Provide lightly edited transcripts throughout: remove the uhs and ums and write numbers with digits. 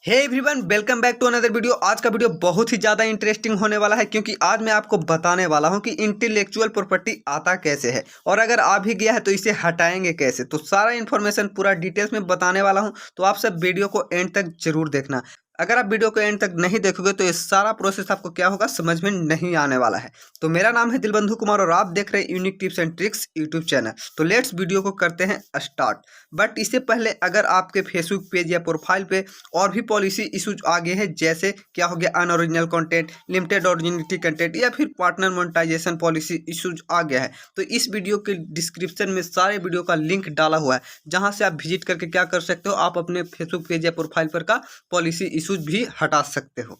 Hey everyone, welcome back to another video. आज का video बहुत ही ज़्यादा इंटरेस्टिंग होने वाला है क्योंकि आज मैं आपको बताने वाला हूं कि इंटेलेक्चुअल प्रॉपर्टी आता कैसे है और अगर आ भी गया है तो इसे हटाएंगे कैसे। तो सारा इन्फॉर्मेशन पूरा डिटेल्स में बताने वाला हूं, तो आप सब वीडियो को एंड तक जरूर देखना। अगर आप वीडियो को एंड तक नहीं देखोगे तो ये सारा प्रोसेस आपको क्या होगा समझ में नहीं आने वाला है। तो मेरा नाम है दिलबंधु कुमार और आप देख रहे हैं unique tips and tricks YouTube channel. तो लेट्स वीडियो को करते हैं स्टार्ट। बट इससे पहले अगर आपके फेसबुक पेज या प्रोफाइल पे और भी पॉलिसी इशूज आ गए हैं, जैसे क्या हो गया अनओरिजिनल कंटेंट, लिमिटेड ओरिजिनिटी कंटेंट या फिर पार्टनर मोनेटाइजेशन पॉलिसी इशूज आ गया है, तो इस वीडियो के डिस्क्रिप्शन में सारे वीडियो का लिंक डाला हुआ है, जहां से आप विजिट करके क्या कर सकते हो, आप अपने फेसबुक पेज या प्रोफाइल पर का पॉलिसी इशूज भी हटा सकते हो।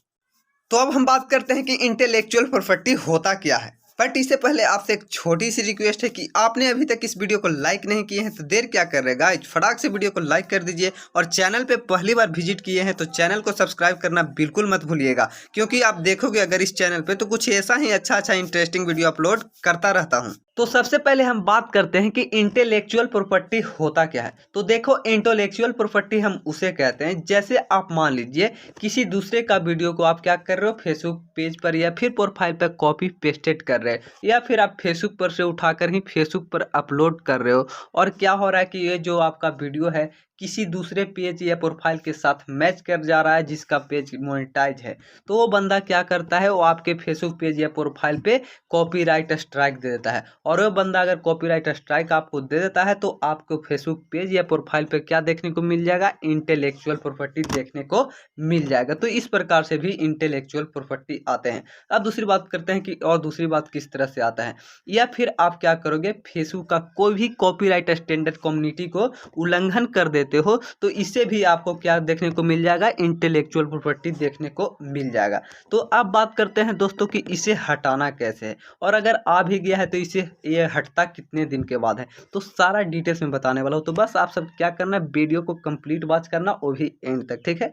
तो अब हम बात करते हैं कि इंटेलेक्चुअल प्रॉपर्टी होता क्या है। बट इससे पहले आपसे एक छोटी सी रिक्वेस्ट है कि आपने अभी तक इस वीडियो को लाइक नहीं किए हैं तो देर क्या कर रहे हैं गाइस, फटाक से वीडियो को लाइक कर दीजिए और चैनल पे पहली बार विजिट किए हैं तो चैनल को सब्सक्राइब करना बिल्कुल मत भूलिएगा, क्योंकि आप देखोगे अगर इस चैनल पे तो कुछ ऐसा ही अच्छा इंटरेस्टिंग वीडियो अपलोड करता रहता हूँ। तो सबसे पहले हम बात करते हैं कि इंटेलेक्चुअल प्रॉपर्टी होता क्या है। तो देखो, इंटेलेक्चुअल प्रॉपर्टी हम उसे कहते हैं जैसे आप मान लीजिए किसी दूसरे का वीडियो को आप क्या कर रहे हो, फेसबुक पेज पर या फिर प्रोफाइल पर कॉपी पेस्टेड कर रहे हो या फिर आप फेसबुक पर से उठाकर ही फेसबुक पर अपलोड कर रहे हो और क्या हो रहा है कि ये जो आपका वीडियो है किसी दूसरे पेज या प्रोफाइल के साथ मैच कर जा रहा है जिसका पेज मोनेटाइज है, तो वो बंदा क्या करता है, वो आपके फेसबुक पेज या प्रोफाइल पे कॉपीराइट स्ट्राइक दे देता है। और वो बंदा अगर कॉपीराइट स्ट्राइक आपको दे देता है तो आपको फेसबुक पेज या प्रोफाइल पे क्या देखने को मिल जाएगा, इंटेलेक्चुअल प्रॉपर्टी देखने को मिल जाएगा। तो इस प्रकार से भी इंटेलेक्चुअल प्रॉपर्टी आते हैं। अब दूसरी बात करते हैं कि और दूसरी बात किस तरह से आता है, या फिर आप क्या करोगे, फेसबुक का कोई भी कॉपीराइट स्टैंडर्ड कम्युनिटी को उल्लंघन कर देते हो तो इससे भी आपको क्या देखने को मिल जाएगा, इंटेलेक्चुअल प्रॉपर्टी देखने को मिल जाएगा। तो अब बात करते हैं दोस्तों कि इसे हटाना कैसे है और अगर आ भी गया है तो इसे ये हटता कितने दिन के बाद है, तो सारा डिटेल्स में बताने वाला हूँ। तो बस आप सब क्या करना है, वीडियो को कंप्लीट वॉच करना, वो भी एंड तक, ठीक है।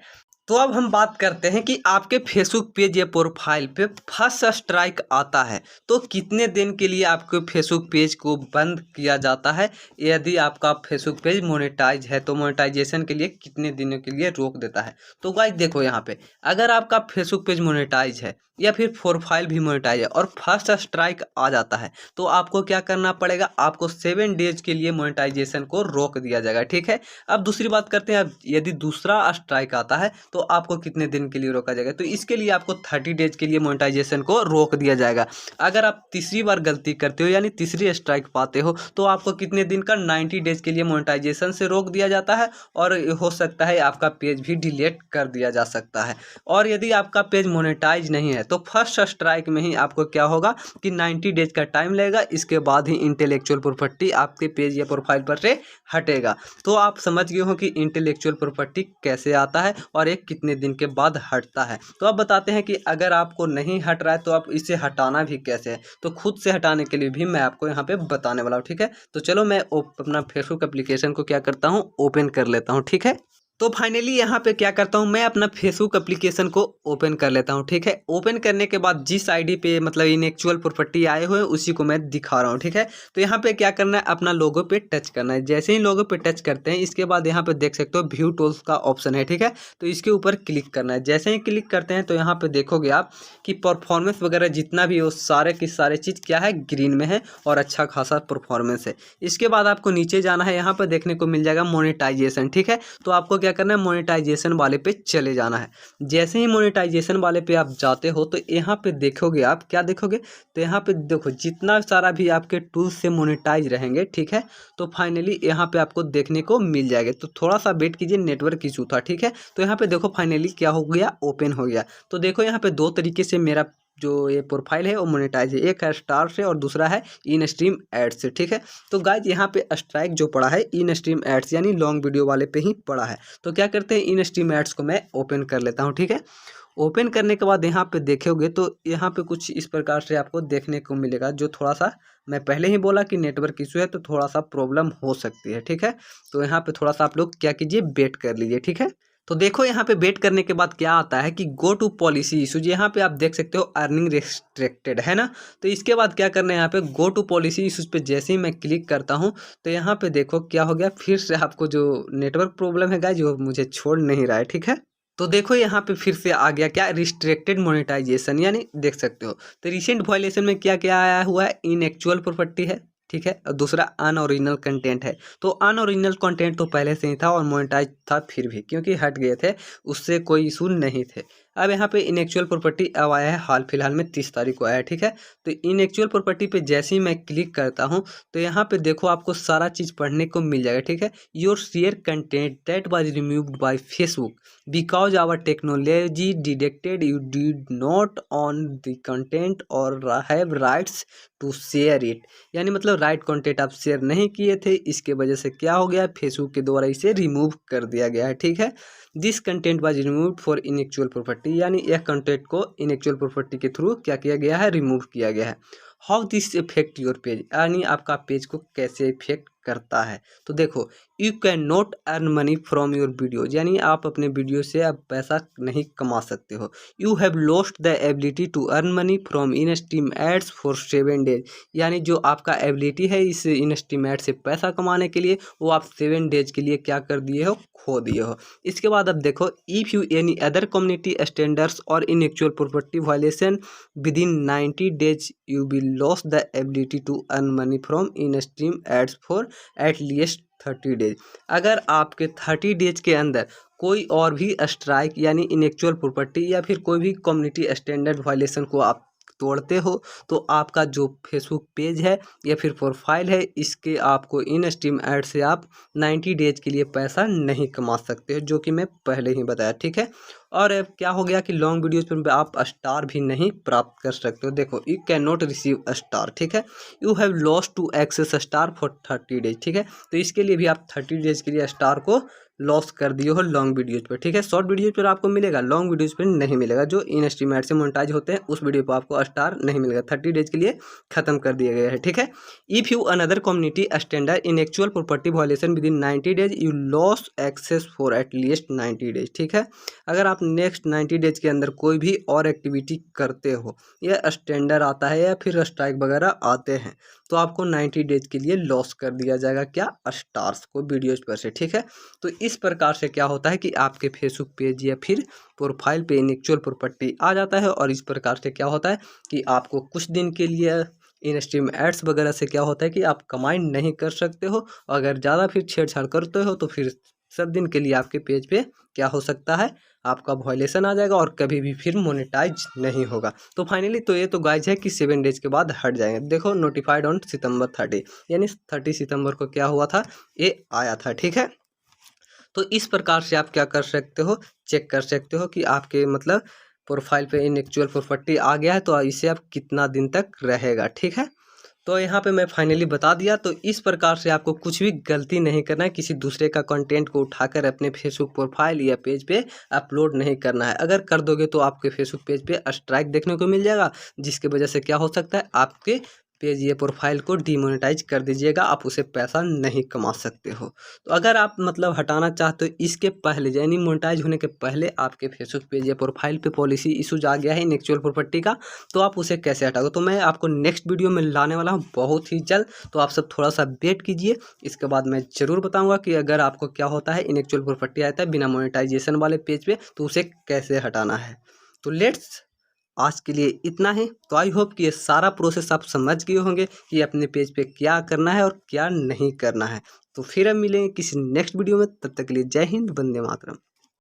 तो अब हम बात करते हैं कि आपके फेसबुक पेज या प्रोफाइल पे फर्स्ट स्ट्राइक आता है तो कितने दिन के लिए आपके फेसबुक पेज को बंद किया जाता है। यदि आपका फेसबुक पेज मोनेटाइज है तो मोनेटाइजेशन के लिए कितने दिनों के लिए रोक देता है। तो गाइस देखो, यहाँ पे अगर आपका फेसबुक पेज मोनेटाइज है या फिर प्रोफाइल भी मोनेटाइज है और फर्स्ट स्ट्राइक आ जाता है तो आपको क्या करना पड़ेगा, आपको 7 डेज के लिए मोनेटाइजेशन को रोक दिया जाएगा, ठीक है। अब दूसरी बात करते हैं, अब यदि दूसरा स्ट्राइक आता है तो आपको कितने दिन के लिए रोका जाएगा, तो इसके लिए आपको 30 डेज के लिए मोनेटाइजेशन को रोक दिया जाएगा। अगर आप तीसरी बार गलती करते हो यानी तीसरी स्ट्राइक पाते हो तो आपको कितने दिन का, 90 डेज के लिए मोनेटाइजेशन से रोक दिया जाता है और हो सकता है आपका पेज भी डिलीट कर दिया जा सकता है। और यदि आपका पेज मोनेटाइज नहीं है तो फर्स्ट स्ट्राइक में ही आपको क्या होगा कि 90 डेज का टाइम लगेगा, इसके बाद ही इंटेलेक्चुअल प्रॉपर्टी आपके पेज या प्रोफाइल पर से हटेगा। तो आप समझ गए हो कि इंटेलेक्चुअल प्रॉपर्टी कैसे आता है और एक कितने दिन के बाद हटता है। तो अब बताते हैं कि अगर आपको नहीं हट रहा है तो आप इसे हटाना भी कैसे है। तो खुद से हटाने के लिए भी मैं आपको यहाँ पे बताने वाला हूँ, ठीक है। तो चलो मैं अपना फेसबुक एप्लीकेशन को क्या करता हूँ, ओपन कर लेता हूँ, ठीक है। तो फाइनली यहाँ पे क्या करता हूँ, मैं अपना फेसबुक एप्लीकेशन को ओपन कर लेता हूँ, ठीक है। ओपन करने के बाद जिस आईडी पे मतलब इनएक्चुअल प्रॉपर्टी आए हुए हैं उसी को मैं दिखा रहा हूँ, ठीक है। तो यहाँ पे क्या करना है, अपना लोगो पे टच करना है। जैसे ही लोगो पे टच करते हैं इसके बाद यहाँ पे देख सकते हो व्यू टूल्स का ऑप्शन है, ठीक है। तो इसके ऊपर क्लिक करना है। जैसे ही क्लिक करते हैं तो यहाँ पे देखोगे आप कि परफॉर्मेंस वगैरह जितना भी हो सारे की सारे चीज़ क्या है, ग्रीन में है और अच्छा खासा परफॉर्मेंस है। इसके बाद आपको नीचे जाना है, यहाँ पर देखने को मिल जाएगा मोनेटाइजेशन, ठीक है। तो आपको क्या करना है, मोनेटाइजेशन वाले पे चले जाना है। जैसे ही मोनेटाइजेशन वाले पे आप जाते हो तो यहाँ पे देखोगे, आप क्या देखोगे, तो यहाँ पे देखो जितना सारा भी आपके टूल्स से मोनेटाइज रहेंगे, ठीक है। तो फाइनली यहाँ पे आपको देखने को मिल जाएगा। तो थोड़ा सा वेट कीजिए, नेटवर्क इशू था, ठीक है। तो यहाँ पे देखो फाइनली क्या हो गया, ओपन हो गया। तो देखो यहाँ पे दो तरीके से मेरा जो ये प्रोफाइल है वो मोनेटाइज है, एक है स्टार से और दूसरा है इन स्ट्रीम एड्स से, ठीक है। तो गाइज यहाँ पे स्ट्राइक जो पड़ा है इन स्ट्रीम एड्स यानी लॉन्ग वीडियो वाले पे ही पड़ा है। तो क्या करते हैं, इन स्ट्रीम एड्स को मैं ओपन कर लेता हूँ, ठीक है। ओपन करने के बाद यहाँ पे देखोगे तो यहाँ पे कुछ इस प्रकार से आपको देखने को मिलेगा, जो थोड़ा सा मैं पहले ही बोला कि नेटवर्क इशू है तो थोड़ा सा प्रॉब्लम हो सकती है, ठीक है। तो यहाँ पे थोड़ा सा आप लोग क्या कीजिए, वेट कर लीजिए, ठीक है। तो देखो यहाँ पे वेट करने के बाद क्या आता है कि गो टू पॉलिसी इशूज, यहाँ पे आप देख सकते हो अर्निंग रिस्ट्रिक्टेड है ना। तो इसके बाद क्या करना है, यहाँ पे गो टू पॉलिसी इशूज पे जैसे ही मैं क्लिक करता हूँ तो यहाँ पे देखो क्या हो गया, फिर से आपको जो नेटवर्क प्रॉब्लम है गाइस जो मुझे छोड़ नहीं रहा है, ठीक है। तो देखो यहाँ पे फिर से आ गया क्या, रिस्ट्रिक्टेड मोनेटाइजेशन, यानी देख सकते हो। तो रिसेंट वायलेशन में क्या क्या आया हुआ है, इनएक्चुअल प्रॉपर्टी है, ठीक है, और दूसरा अनओरिजिनल कंटेंट है। तो अनओरिजिनल कंटेंट तो पहले से ही था और मोनेटाइज था, फिर भी क्योंकि हट गए थे, उससे कोई इशू नहीं थे। अब यहाँ पे इनएक्चुअल प्रॉपर्टी अब आया है, हाल फिलहाल में 30 तारीख को आया है, ठीक है। तो इनएक्चुअल प्रॉपर्टी पे जैसे ही मैं क्लिक करता हूँ तो यहाँ पे देखो आपको सारा चीज़ पढ़ने को मिल जाएगा, ठीक है। Your share content that was removed by Facebook because our technology detected you did not own the content or have rights to share it, यानी मतलब राइट कंटेंट आप शेयर नहीं किए थे, इसके वजह से क्या हो गया, फेसबुक के द्वारा इसे रिमूव कर दिया गया है, ठीक है। This content was removed for intellectual property, यानी यह कंटेंट को इनएक्चुअल प्रॉपर्टी के थ्रू क्या किया गया है, रिमूव किया गया है। How this effect your page, यानी आपका पेज को कैसे इफेक्ट करता है। तो देखो, you can not earn money from your videos, यानी आप अपने वीडियो से अब पैसा नहीं कमा सकते हो। You have lost the ability to earn money from in stream ads for 7 days, यानी जो आपका एबिलिटी है इस इन स्ट्रीम एड से पैसा कमाने के लिए, वो आप 7 डेज के लिए क्या कर दिए हो, खो दिए हो। इसके बाद अब देखो, if you any other community standards और इन actual property violation within 90 days you will lose the ability to earn money from in stream ads for at least 30 days. अगर आपके 30 डेज के अंदर कोई और भी स्ट्राइक यानी इनएक्चुअल प्रॉपर्टी या फिर कोई भी कम्युनिटी स्टैंडर्ड वायलेशन को आप तोड़ते हो, तो आपका जो फेसबुक पेज है या फिर प्रोफाइल है, इसके आपको इन स्ट्रीम ऐड से आप 90 डेज के लिए पैसा नहीं कमा सकते हो, जो कि मैं पहले ही बताया, ठीक है। और अब क्या हो गया कि लॉन्ग वीडियोज़ पर आप स्टार भी नहीं प्राप्त कर सकते हो। देखो, you can not receive star, ठीक है। You have lost to access star for 30 days, ठीक है। तो इसके लिए भी आप 30 डेज के लिए स्टार को लॉस कर दिए हो लॉन्ग वीडियोज़ पर, ठीक है। शॉर्ट वीडियोज़ पर आपको मिलेगा, लॉन्ग वीडियोज़ पर नहीं मिलेगा। जो इन स्ट्रीम ऐड से मोनेटाइज होते हैं उस वीडियो पर आपको स्टार नहीं मिलेगा, 30 डेज के लिए खत्म कर दिया गया है, ठीक है। If you another community standard in actual property violation within 90 days you loss access for at least 90 days, ठीक है। अगर आप नेक्स्ट 90 डेज के अंदर कोई भी और एक्टिविटी करते हो या स्टैंडर्ड आता है या फिर स्ट्राइक वगैरह आते हैं, तो आपको 90 डेज के लिए लॉस कर दिया जाएगा, क्या, स्टार्स को वीडियोज़ पर से, ठीक है। तो इस प्रकार से क्या होता है कि आपके फेसबुक पेज या फिर प्रोफाइल पे इनएक्चुअल प्रॉपर्टी आ जाता है, और इस प्रकार से क्या होता है कि आपको कुछ दिन के लिए इन स्ट्रीम एड्स वगैरह से क्या होता है कि आप कमाई नहीं कर सकते हो। अगर ज़्यादा फिर छेड़छाड़ करते हो तो फिर सब दिन के लिए आपके पेज पे क्या हो सकता है, आपका वायलेशन आ जाएगा और कभी भी फिर मोनेटाइज नहीं होगा। तो फाइनली तो ये तो गाइज है कि 7 डेज के बाद हट जाएंगे। देखो, नोटिफाइड ऑन सितंबर 30, यानी 30 सितंबर को क्या हुआ था, ये आया था, ठीक है। तो इस प्रकार से आप क्या कर सकते हो, चेक कर सकते हो कि आपके मतलब प्रोफाइल पे इनएक्चुअल प्रॉपर्टी आ गया है, तो इसे अब कितना दिन तक रहेगा, ठीक है। तो यहाँ पे मैं फाइनली बता दिया। तो इस प्रकार से आपको कुछ भी गलती नहीं करना है, किसी दूसरे का कंटेंट को उठाकर अपने फेसबुक प्रोफाइल या पेज पे अपलोड नहीं करना है। अगर कर दोगे तो आपके फेसबुक पेज पे स्ट्राइक देखने को मिल जाएगा, जिसकी वजह से क्या हो सकता है, आपके पेज या प्रोफाइल को डिमोनेटाइज कर दीजिएगा, आप उसे पैसा नहीं कमा सकते हो। तो अगर आप मतलब हटाना चाहते हो इसके पहले, यानी मोनेटाइज होने के पहले आपके फेसबुक पेज या प्रोफाइल पे पॉलिसी इशूज आ गया है इनएक्चुअल प्रॉपर्टी का, तो आप उसे कैसे हटाओगे, तो मैं आपको नेक्स्ट वीडियो में लाने वाला हूँ बहुत ही जल्द। तो आप सब थोड़ा सा वेट कीजिए, इसके बाद मैं ज़रूर बताऊँगा कि अगर आपको क्या होता है इनएक्चुअल प्रॉपर्टी आता है बिना मोनेटाइजेशन वाले पेज पे, तो उसे कैसे हटाना है। तो लेट्स आज के लिए इतना ही। तो आई होप कि ये सारा प्रोसेस आप समझ गए होंगे कि अपने पेज पे क्या करना है और क्या नहीं करना है। तो फिर हम मिलेंगे किसी नेक्स्ट वीडियो में, तब तक के लिए जय हिंद, वंदे मातरम।